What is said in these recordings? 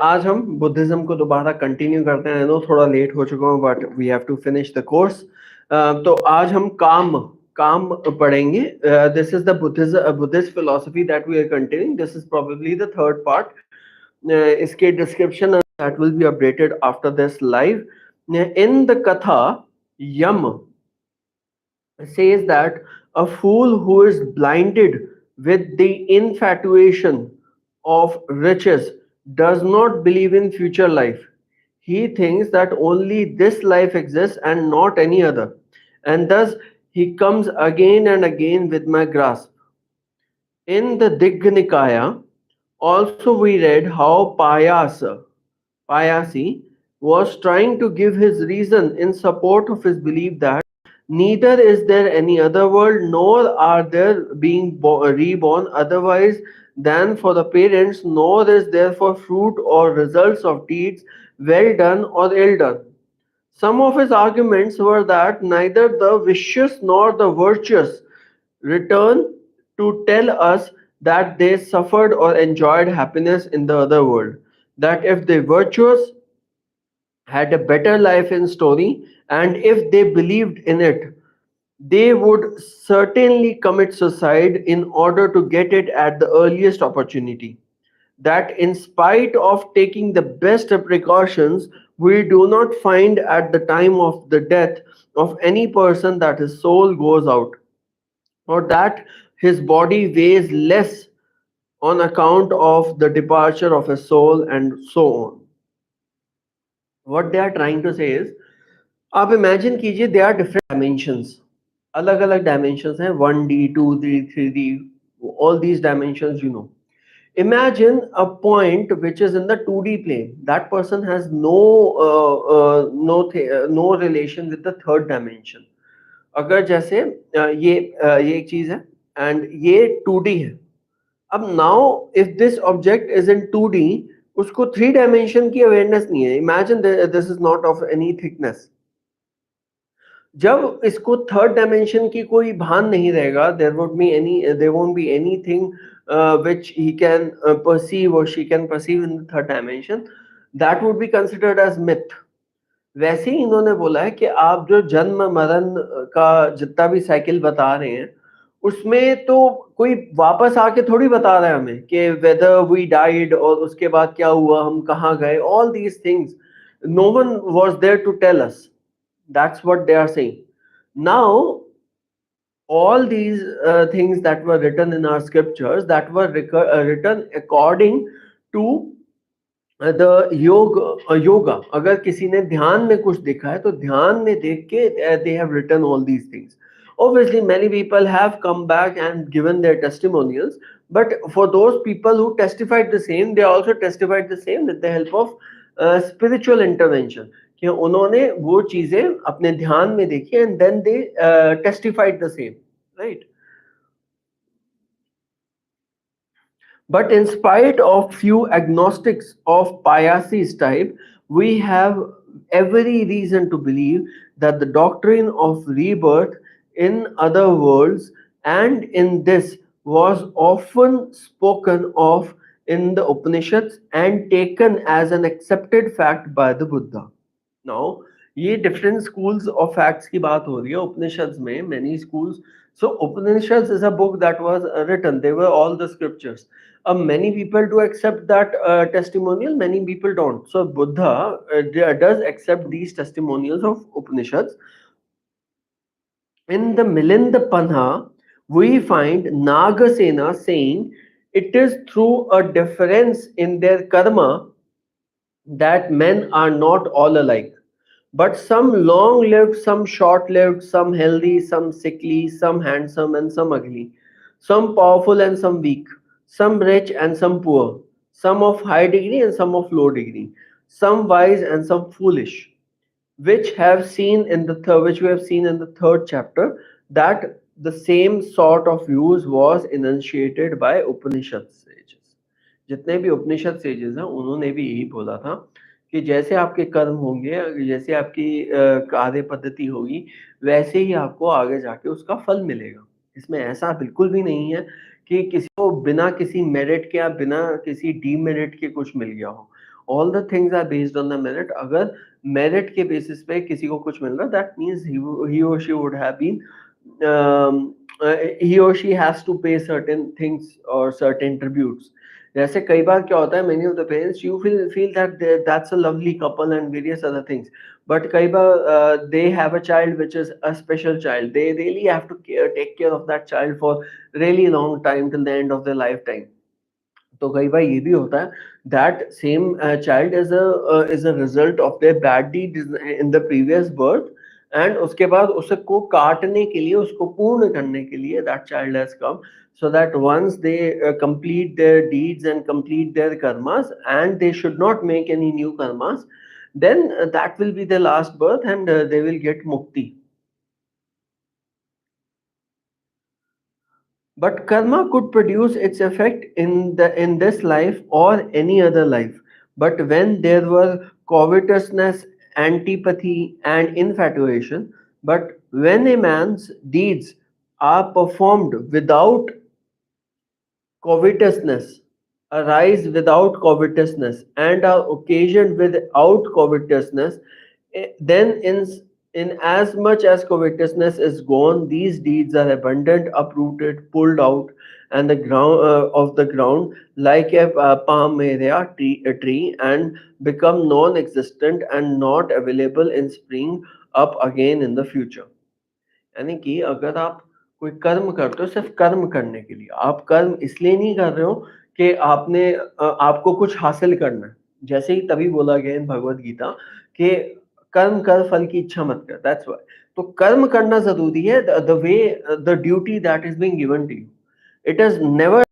आज हम बुद्धिज्म को दोबारा कंटिन्यू करते हैं। नो थोड़ा लेट हो चुका हूँ but we have to finish the course. तो आज हम काम काम पढ़ेंगे। This is the Buddhist philosophy that we are continuing. This is probably the third part. इसके description that will be updated after this live. In the कथा यम says that a fool who is blinded with the infatuation of riches does not believe in future life. He thinks that only this life exists and not any other, and thus he comes again and again with my grasp. In the Digha Nikaya, also we read how Payasi was trying to give his reason in support of his belief that neither is there any other world, nor are there being reborn otherwise than for the parents, nor is there for fruit or results of deeds well done or ill done. Some of his arguments were that neither the vicious nor the virtuous return to tell us that they suffered or enjoyed happiness in the other world. That if the virtuous had a better life in story, and if they believed in it, they would certainly commit suicide in order to get it at the earliest opportunity. That in spite of taking the best precautions, we do not find at the time of the death of any person that his soul goes out, or that his body weighs less on account of the departure of his soul, and so on. What they are trying to say is, आप imagine कीजिए they are different dimensions, अलग अलग dimensions हैं, 1D 2D 3D, all these dimensions, you know. Imagine a point which is in the 2D plane. That person has no relation with the third dimension. अगर जैसे ये एक चीज है and ये 2D है. अब now if this object is in 2D, उसको 3 डायमेंशन की अवेयरनेस नहीं है. Imagine this is not of any thickness. जब इसको थर्ड डायमेंशन की कोई भान नहीं रहेगा, there won't be anything which he can perceive or she can perceive in the third dimension, that would be considered as myth. वैसे ही इन्होंने बोला है कि आप जो जन्म मरण का जितना भी साइकिल बता रहे हैं, उसमें तो कोई वापस आके थोड़ी बता रहा है हमें कि whether we died और उसके बाद क्या हुआ, हम कहाँ गए. All these things, no one was there to tell us. That's what they are saying. Now, all these things that were written in our scriptures, that were written according to the yoga. अगर किसी ने ध्यान में कुछ देखा है तो ध्यान में देख के they have written all these things. Obviously, many people have come back and given their testimonials, but for those people who testified the same, they also testified the same with the help of spiritual intervention. कि उन्होंने वो चीजें अपने ध्यान में देखी and then they testified the same, right? But in spite of few agnostics of Payasi's type, we have every reason to believe that the doctrine of rebirth in other worlds and in this was often spoken of in the Upanishads and taken as an accepted fact by the Buddha. Now, ये different schools of facts की बात हो रही है Upanishads में, many schools. So Upanishads is a book that was written. They were all the scriptures. Many people do accept that testimonial, many people don't. So Buddha does accept these testimonials of Upanishads. In the Milinda Panha, we find Nagasena saying it is through a difference in their karma that men are not all alike. But some long-lived, some short-lived, some healthy, some sickly, some handsome and some ugly, some powerful and some weak, some rich and some poor, some of high degree and some of low degree, some wise and some foolish, which we have seen in the third chapter, that the same sort of views was enunciated by Upanishad sages. जितने भी उपनिषद sages हैं, उन्होंने भी यही बोला था कि जैसे आपके कर्म होंगे, जैसे आपकी कार्य पद्धति होगी, वैसे ही आपको आगे जाके उसका फल मिलेगा. इसमें ऐसा बिल्कुल भी नहीं है कि किसी को बिना किसी मेरिट के या बिना किसी डीमेरिट के कुछ मिल गया हो. All the things are based on the merit. अगर मेरिट के बेसिस पे किसी को कुछ मिल रहा है, दैट मीन्स ही और she would have been, he or she has to pay certain things or certain tributes. जैसे कई बार क्या होता है, many of the parents you feel that that's a lovely couple and various other things, but कई बार they have a child which is a special child. They really have to take care of that child for really long time till the end of their lifetime. तो कई बार ये भी होता है that same child is a result of their bad deed in the previous birth, and उसके बाद उसको काटने के लिए, उसको पूर्ण करने के लिए that child has come, so that once they complete their deeds and complete their karmas, and they should not make any new karmas, then that will be their last birth, and they will get mukti. But karma could produce its effect in this life or any other life. But when there were covetousness, antipathy, and infatuation, but when a man's deeds are performed without covetousness, arise without covetousness, and are occasioned without covetousness, then in as much as covetousness is gone, these deeds are abundant, uprooted, pulled out, and the ground of the ground like a palmyra tree, and become non-existent and not available in spring up again in the future. यानी कि अगर आप कोई कर्म करते हो सिर्फ कर्म करने के लिए, आप कर्म इसलिए नहीं कर रहे हो कि आपको कुछ हासिल करना है. जैसे ही तभी बोला गया इन भगवत गीता कि कर्म कर फल की इच्छा मत कर. That's why. तो कर्म करना जरूरी है, the way the duty that is being given to you. It is never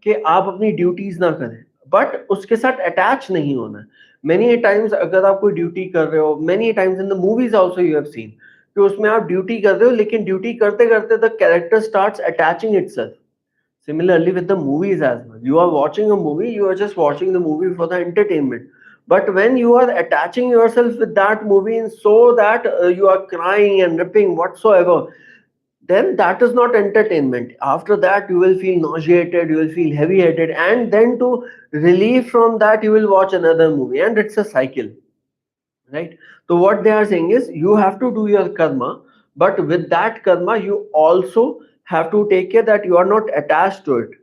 कि आप अपनी ड्यूटीज ना करें, बट उसके साथ अटैच नहीं होना है. मेनी टाइम्स अगर आप कोई ड्यूटी कर रहे हो, many times in the movies also you have seen कि उसमें आप ड्यूटी कर रहे हो, लेकिन ड्यूटी करते करते the character starts attaching itself. Similarly with the movies as well. You are watching a movie, you are just watching the movie for the entertainment. But when you are attaching yourself with that movie so that you are crying and ripping whatsoever, then that is not entertainment. After that, you will feel nauseated, you will feel heavy headed, and then to relieve from that, you will watch another movie, and it's a cycle. Right? So what they are saying is you have to do your karma, but with that karma you also have to take care that you are not attached to it.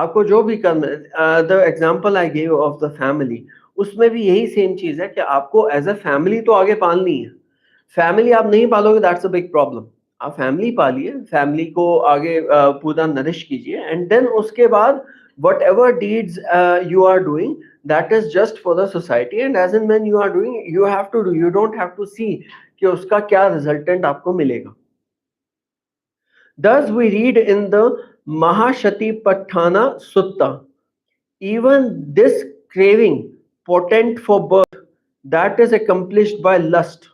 आपको जो भी कर्म, the example I gave of the family, उसमें भी यही same चीज है कि आपको एज अ फैमिली तो आगे पालनी है. फैमिली आप नहीं पालोगे, दैट्स अ बिग प्रॉब्लम. आप फैमिली पालिए, फैमिली को आगे पूरा नरिश कीजिए, एंड देन उसके बाद whatever deeds you are doing, that is just for the society, and as and when you are doing, you have to do, you don't have to see कि उसका क्या resultant आपको मिलेगा. Thus we read in the Mahashatipatthana Sutta, even this craving potent for birth that is accomplished by lust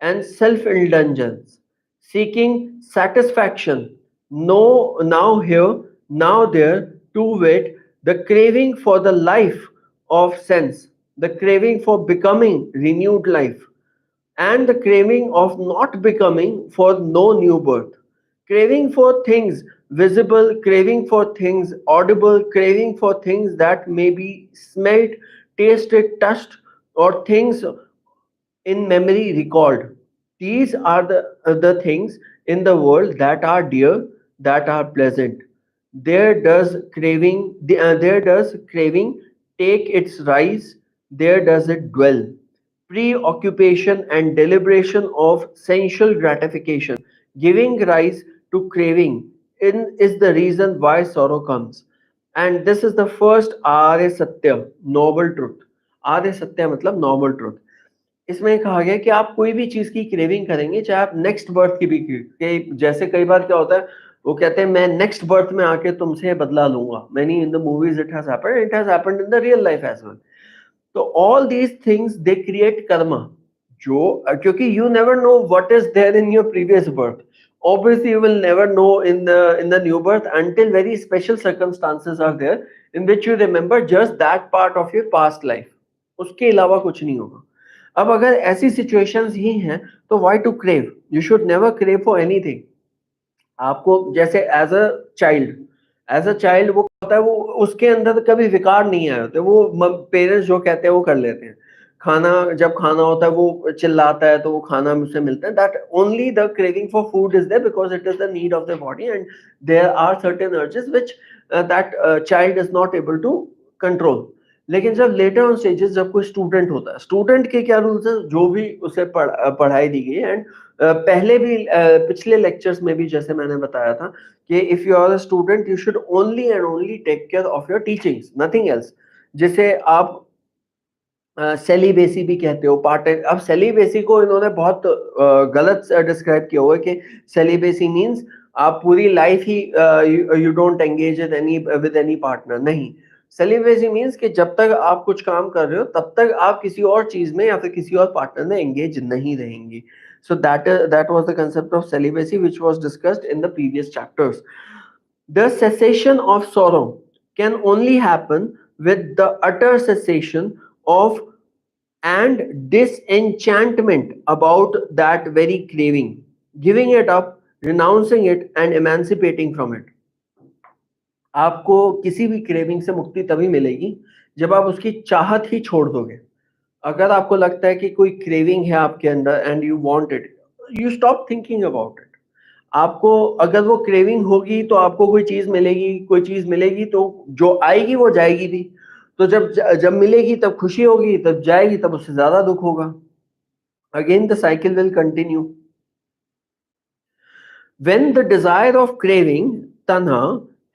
and self-indulgence, seeking satisfaction, no, now here, now there, to wit, the craving for the life of sense, the craving for becoming renewed life, and the craving of not becoming for no new birth. Craving for things visible, craving for things audible, craving for things that may be smelt, tasted, touched, or things in memory recalled. These are the things in the world that are dear, that are pleasant. There does craving take its rise, there does it dwell. Preoccupation and deliberation of sensual gratification, giving rise to craving, is the reason why sorrow comes. And this is the first Arya Satya, noble truth. आर्य सत्य मतलब normal truth. इसमें कहा गया कि आप कोई भी चीज की क्रेविंग करेंगे, चाहे आप नेक्स्ट बर्थ की भी जैसे कई बार क्या होता है, वो कहते हैं मैं नेक्स्ट बर्थ में आके तुमसे बदला लूंगा. Many in the movies it has happened in the real life as well. तो all these things they create karma, जो क्योंकि you never know what is there in your previous birth. Obviously you will never know in the new birth until very special circumstances are there in which you remember just that part of your past life. उसके अलावा कुछ नहीं होगा. अब अगर ऐसी situations ही हैं तो why to crave? You should never crave for anything. आपको जैसे as a child, as a child वो होता है, वो उसके अंदर कभी विकार नहीं आए होते, वो पेरेंट्स जो कहते हैं वो कर लेते हैं। खाना जब खाना होता है वो चिल्लाता है तो वो खाना मुझसे मिलता है, that only the craving for food is there because it is the need of the body and there are certain urges which that child is not able to control. लेकिन जब लेटर ऑन स्टेजेस, जब कोई student होता है, student के क्या rules है, जो भी उसे पढ़ाई दी गई एंड पहले भी पिछले लेक्चर्स में भी जैसे मैंने बताया था कि if you are a student you should only and only take care of your teachings, nothing else. जिसे आप सेलिबेसी भी कहते हो, पार्ट टाइम। अब सेलिबेसी को इन्होंने बहुत गलत डिस्क्राइब किया हुआ है कि सेलिबेसी मींस आप पूरी life he you don't engage with any partner. नहीं, सेलिबेसी मींस कि जब तक आप कुछ काम कर रहे हो तब तक आप किसी और चीज में या फिर किसी और पार्टनर में एंगेज नहीं रहेंगी। So that was the concept of celibacy which was discussed in the previous chapters. The cessation of sorrow can only happen with the utter cessation of and disenchantment about that very craving, giving it up, renouncing it, and emancipating from it. आपको किसी भी craving से मुक्ति तभी मिलेगी जब आप उसकी चाहत ही छोड़ दोगे। अगर आपको लगता है कि कोई क्रेविंग है आपके अंदर and you want it, you stop thinking about it. आपको अगर वो क्रेविंग होगी तो आपको कोई चीज मिलेगी, कोई चीज मिलेगी तो जो आएगी वो जाएगी भी। तो जब जब मिलेगी तब खुशी होगी, तब जाएगी तब उससे ज्यादा दुख होगा। Again the cycle will continue. When the desire of craving, tanha,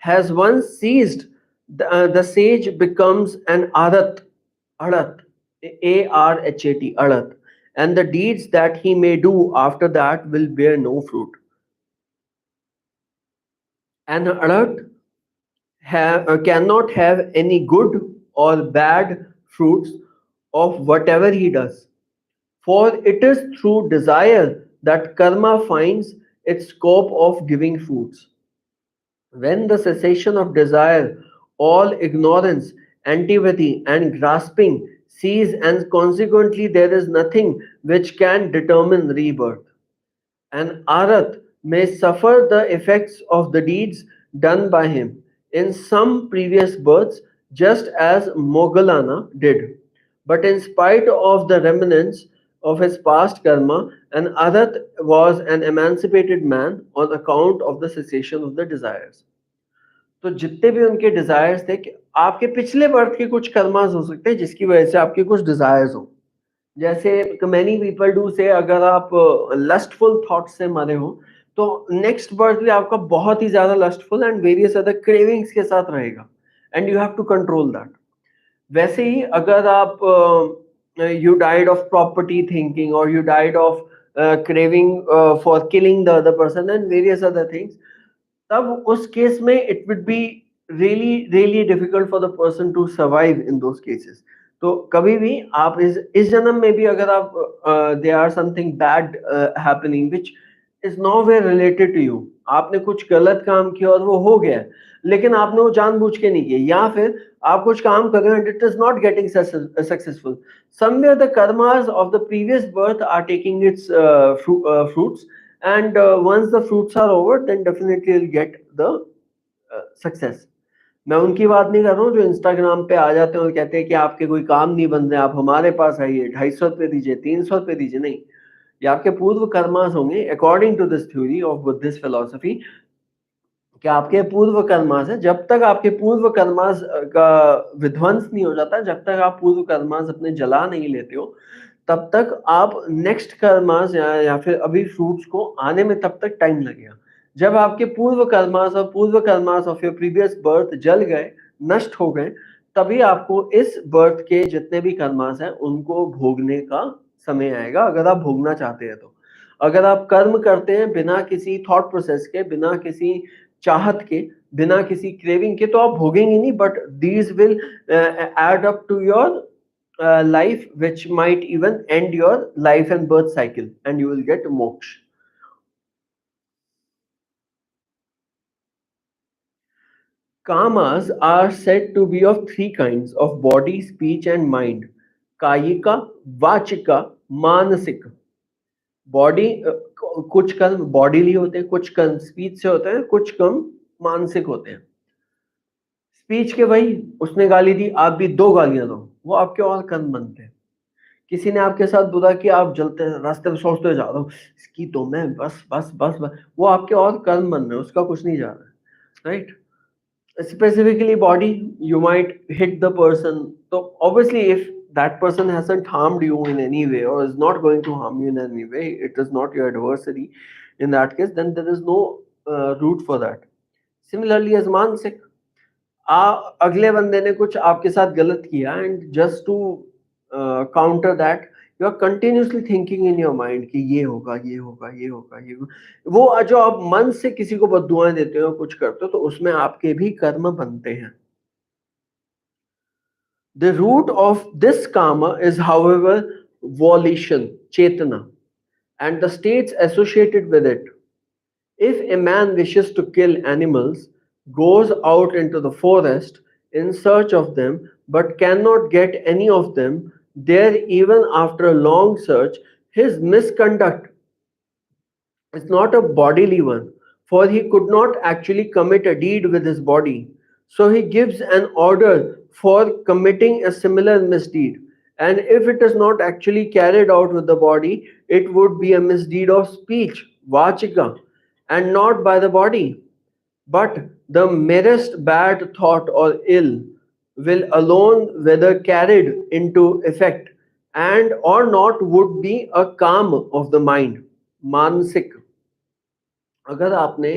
has once ceased, the sage becomes an arat, A-R-H-A-T, arat, and the deeds that he may do after that will bear no fruit. An arat cannot have any good or bad fruits of whatever he does. For it is through desire that karma finds its scope of giving fruits. When the cessation of desire, all ignorance, antipathy, and grasping cease, and consequently there is nothing which can determine rebirth. An Arat may suffer the effects of the deeds done by him in some previous births, just as Moggallana did. But in spite of the remnants of his past karma, an Arat was an emancipated man on account of the cessation of the desires. तो जितने भी उनके desires थे कि आपके पिछले birth के कुछ कर्मास हो सकते हैं जिसकी वजह से आपके कुछ डिजायर्स हो। जैसे मैनी पीपल डू से, अगर आप लस्टफुल थॉट से मरे हो तो नेक्स्ट बर्थ भी आपका बहुत ही ज्यादा lustful and various other cravings के साथ रहेगा and you have to control that. वैसे ही अगर आप you died of property thinking और you died of craving for killing the other person and various other things, तब उस केस में it would be really really difficult for the person to survive in those cases. तो कभी भी आप इस जन्म में भी अगर आप there are something bad happening which is nowhere related to you, आपने कुछ गलत काम किया और वो हो गया, लेकिन आपने वो जानबूझ के नहीं किया, या फिर आप कुछ काम कर रहे हो and it is not getting successful, somewhere the karmas of the previous birth are taking its fruits, and once the fruits are over then definitely you'll get the success. मैं उनकी बात नहीं कर रहा हूँ जो इंस्टाग्राम पे आ जाते हैं और कहते हैं कि आपके कोई काम नहीं बन रहे, आप हमारे पास आइए, 250 दीजिए, 300 दीजिए। नहीं, ये आपके पूर्व कर्मास होंगे according to this theory of Buddhist philosophy, कि आपके पूर्व कर्मास है। जब तक आपके पूर्व कर्मास का विध्वंस नहीं हो जाता, जब तक आप पूर्व कर्मास अपने जला नहीं लेते हो, तब तक आप नेक्स्ट कर्मास या फिर अभी फ्रूट्स को आने में तब तक टाइम लगेगा। जब आपके पूर्व कर्मास और पूर्व karmas of your previous birth जल गए, नष्ट हो गए, तभी आपको इस बर्थ के जितने भी कर्मास हैं उनको भोगने का समय आएगा, अगर आप भोगना चाहते हैं तो। अगर आप कर्म करते हैं बिना किसी थॉट प्रोसेस के, बिना किसी चाहत के, बिना किसी क्रेविंग के, तो आप भोगेंगे नहीं, but these will add up to your life which might even end your life and birth cycle and you will get moksha. Kamas are said to be of three kinds of body, speech and mind: kayika, vachika, manasika. Body, कुछ कर्म bodily होते हैं, कुछ कर्म speech से होते हैं, कुछ कर्म मानसिक होते हैं। स्पीच के भाई उसने गाली दी, आप भी दो गालियां दो, वो आपके और कर्म बनते हैं। किसी ने आपके साथ बुरा किया, आप जलते रास्ते में सोचते जा रहे हो इसकी तो मैं बस बस बस बस, वो आपके और कर्म बन रहे हैं, उसका कुछ नहीं जा रहा है, right? Specifically body, you might hit the person, so obviously if that person hasn't harmed you in any way or is not going to harm you in any way, it is not your adversary, in that case then there is no root for that. Similarly as मानसिक, अगले बंदे ने कुछ आपके साथ गलत किया and just to counter that you are continuously thinking in your mind कि ये होगा ये होगा ये होगा ये होगा। वो जो आप मन से किसी को बद्दुआएं देते हो कुछ करते हो तो उसमें आपके भी कर्म बनते हैं। The root of this karma is, however, volition, chetana, and the states associated with it. If a man wishes to kill animals, goes out into the forest in search of them, but cannot get any of them, there even after a long search, his misconduct is not a bodily one, for he could not actually commit a deed with his body. So he gives an order for committing a similar misdeed. And if it is not actually carried out with the body, it would be a misdeed of speech, vachika, and not by the body. But the merest bad thought or ill will alone, whether carried into effect and or not, would be a calm of the mind, मानसिक। अगर आपने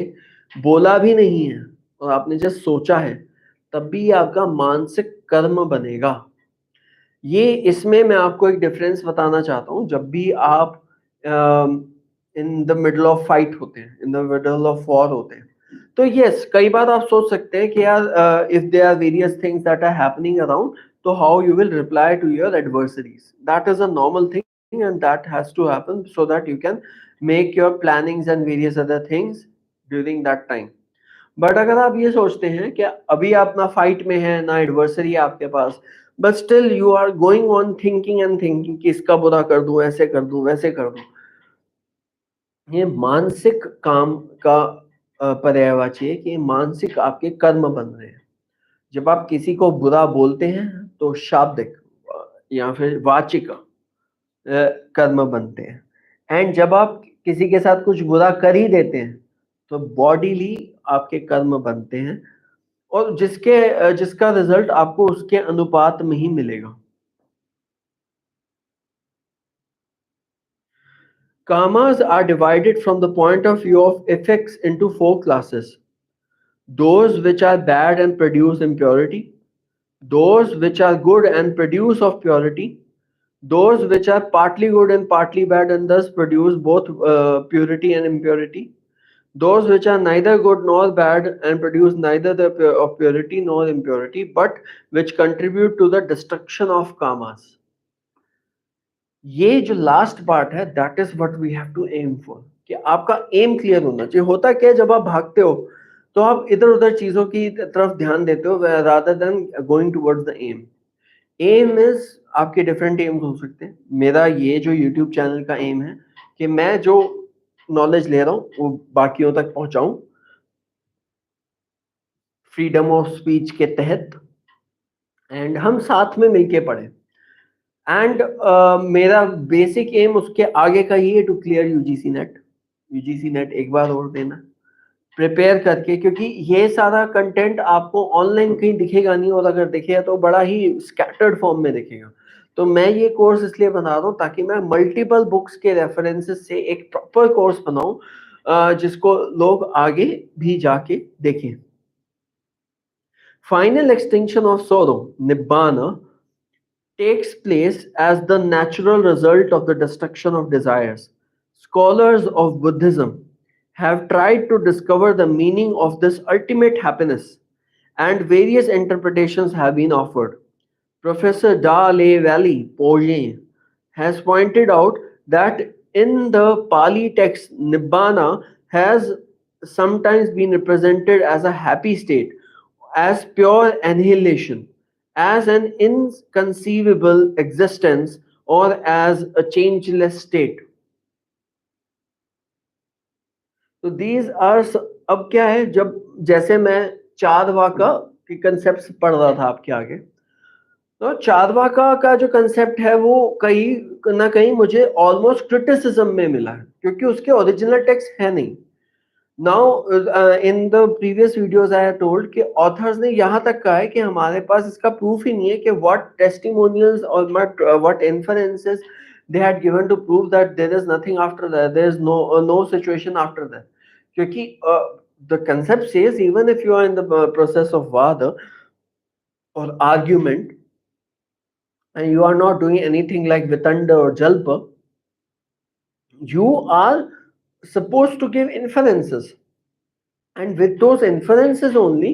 बोला भी नहीं है और आपने just सोचा है, तब भी ये आपका मानसिक कर्म बनेगा। ये इसमें मैं आपको एक डिफरेंस बताना चाहता हूँ। जब भी आप in the middle of fight होते हैं, in the middle of war होते हैं, तो यस कई बार आप सोच सकते हैं कि यार if there are various things that are happening around, तो how you will reply to your adversaries. That is a normal thing and that has to happen so that you can make your plannings and various other things during that time. But अगर आप ये सोचते हैं कि अभी आप ना fight में है ना एडवर्सरी है आपके पास, but still you are going on thinking and thinking कि इसका बुरा कर दूं, ऐसे कर दूं, वैसे कर दूं, ये मानसिक काम का पर्यायवाची है कि मानसिक आपके कर्म बन रहे हैं। जब आप किसी को बुरा बोलते हैं तो शाब्दिक या फिर वाचिक कर्म बनते हैं, एंड जब आप किसी के साथ कुछ बुरा कर ही देते हैं तो बॉडीली आपके कर्म बनते हैं, और जिसका रिजल्ट आपको उसके अनुपात में ही मिलेगा। Karmas are divided from the point of view of effects into four classes: those which are bad and produce impurity, those which are good and produce of purity, those which are partly good and partly bad and thus produce both purity and impurity, those which are neither good nor bad and produce neither of purity nor impurity, but which contribute to the destruction of karmas. ये जो last part है, that is what we have to aim for, कि आपका M clear होना चाहिए। होता क्या है, जब आप भागते हो तो आप इधर उधर चीजों की तरफ ध्यान देते हो rather than going towards the aim. Aim is, आपके डिफरेंट एम्स हो सकते हैं। मेरा ये जो यूट्यूब चैनल का एम है कि मैं जो नॉलेज ले रहा हूँ वो बाकियों तक पहुंचाऊं फ्रीडम ऑफ स्पीच के तहत, एंड हम साथ में मिलके पढ़ें। एंड मेरा बेसिक एम उसके आगे का ही है, to clear UGC NET. UGC NET एक बार और देना प्रिपेयर करके, क्योंकि ये सारा कंटेंट आपको ऑनलाइन कहीं दिखेगा नहीं, और अगर दिखेगा तो बड़ा ही स्कैटर्ड फॉर्म में दिखेगा। तो मैं ये कोर्स इसलिए बना रहा हूँ ताकि मैं मल्टीपल बुक्स के रेफरेंसेस से एक प्रॉपर कोर्स बनाऊं जिसको लोग आगे भी जाके देखें। फाइनल एक्सटिंक्शन ऑफ सोरो, निब्बाना, takes place as the natural result of the destruction of desires. Scholars of Buddhism have tried to discover the meaning of this ultimate happiness, and various interpretations have been offered. Professor Da Le Valley Poyen has pointed out that in the Pali text, Nibbana has sometimes been represented as a happy state, as pure annihilation, as an inconceivable existence, or as a changeless state. तो these are अब क्या है, जब जैसे मैं चार वाका concept पढ़ रहा था आपके आगे। तो चार्वाका का जो कंसेप्ट है वो कहीं ना कहीं मुझे ऑलमोस्ट क्रिटिसिज्म में मिला है, क्योंकि उसके ओरिजिनल टेक्स्ट है नहीं। Now in the previous videos I have told कि ऑथर्स ने यहाँ तक कहा है कि हमारे पास इसका प्रूफ ही नहीं है कि व्हाट टेस्टिमोनियल्स और what inferences they had given to prove that there is nothing after that, there is no situation after that. क्योंकि the concept says even if you are in the process of वाद or argument and you are not doing anything like Vitanda or Jalpa, you are supposed to give inferences. And with those inferences only,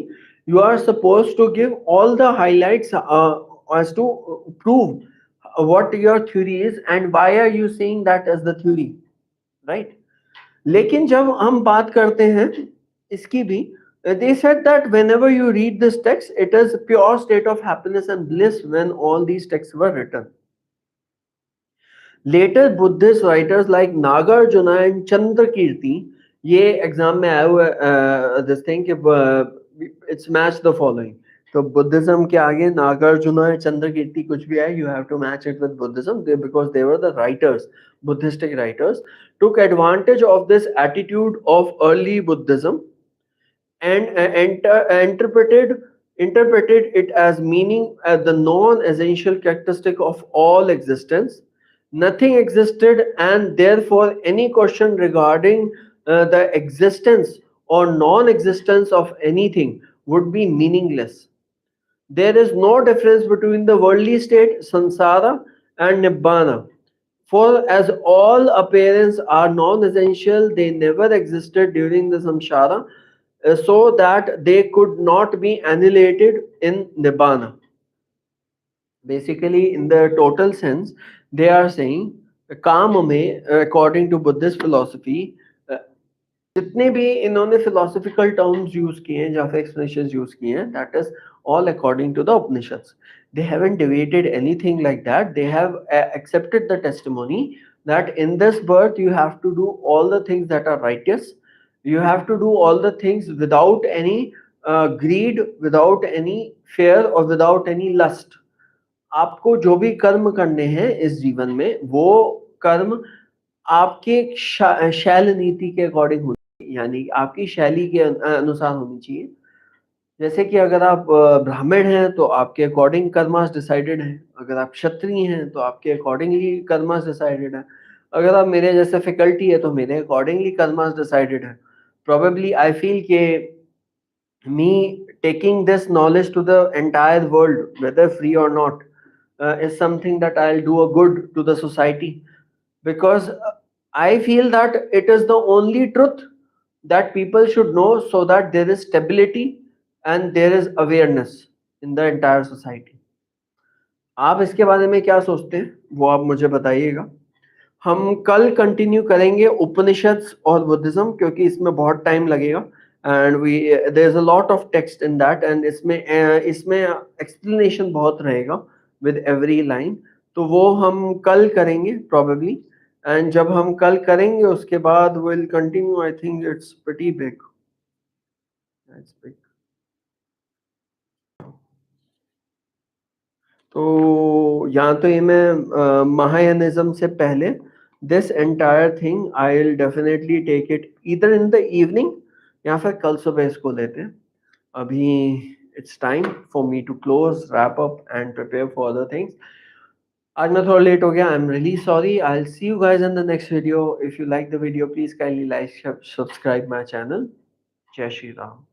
you are supposed to give all the highlights as to prove what your theory is and why are you saying that as the theory, right? लेकिन जब हम बात करते हैं इसकी भी, they said that whenever you read this text, it is pure state of happiness and bliss when all these texts were written. Later Buddhist writers like Nagarjuna and Chandrakirti, ये exam में आया हुआ दिस थिंग कि it's match the following. तो Buddhism के आगे नागार्जुना या चंद्रकीर्ति कुछ भी आए, you have to match it with Buddhism because they were the writers, Buddhistic writers took advantage of this attitude of early Buddhism and interpreted it as meaning as the non-essential characteristic of all existence. Nothing existed, and therefore any question regarding the existence or non-existence of anything would be meaningless. There is no difference between the worldly state, samsara, and nibbana. For as all appearances are non-essential, they never existed during the samsara, so that they could not be annihilated in nibbana. Basically, in the total sense, they are saying काम में according to Buddhist philosophy, जितने भी इन्होंने philosophical terms use किए हैं या फिर explanations use किए हैं, that is all according to the Upanishads. They haven't deviated anything like that. They have accepted the testimony that in this birth you have to do all the things that are righteous. You have to do all the things without any greed, without any fear, or without any lust. आपको जो भी कर्म करने हैं इस जीवन में, वो कर्म आपके शैल नीति के अकॉर्डिंग होनी चाहिए, यानी आपकी शैली के अनुसार होनी चाहिए। जैसे कि अगर आप ब्राह्मण हैं तो आपके अकॉर्डिंग कर्मास डिसाइडेड है, अगर आप क्षत्रिय हैं तो आपके अकॉर्डिंगली कर्मास डिसाइडेड है, अगर आप मेरे जैसे फैकल्टी है तो मेरे अकॉर्डिंगली कर्मास डिसाइडेड है। प्रोबेबली आई फील के me taking this knowledge to the entire world, whether free or not, is something that I'll do a good to the society, because I feel that it is the only truth that people should know, so that there is stability and there is awareness in the entire society. आप इसके बारे में क्या सोचते हैं वो आप मुझे बताइएगा। हम कल कंटिन्यू करेंगे उपनिषद्स और बुद्धिज्म, क्योंकि इसमें बहुत टाइम लगेगा and we there is a lot of text in that, एंड इसमें एक्सप्लेनेशन बहुत रहेगा विद एवरी लाइन। तो वो हम कल करेंगे प्रोबेबली, एंड जब हम कल करेंगे उसके बाद will continue. I think it's pretty big, it's big. तो यहाँ तो ये मैं महायानिज्म से पहले this entire thing I will definitely take it either in the evening या फिर कल सुबह इसको लेते हैं। अभी it's time for me to close, wrap up and prepare for other things. आज मैं थोड़ा लेट हो गया, I am really sorry. I will see you guys in the next video. If you like the video please kindly like, subscribe my channel. जय श्री राम।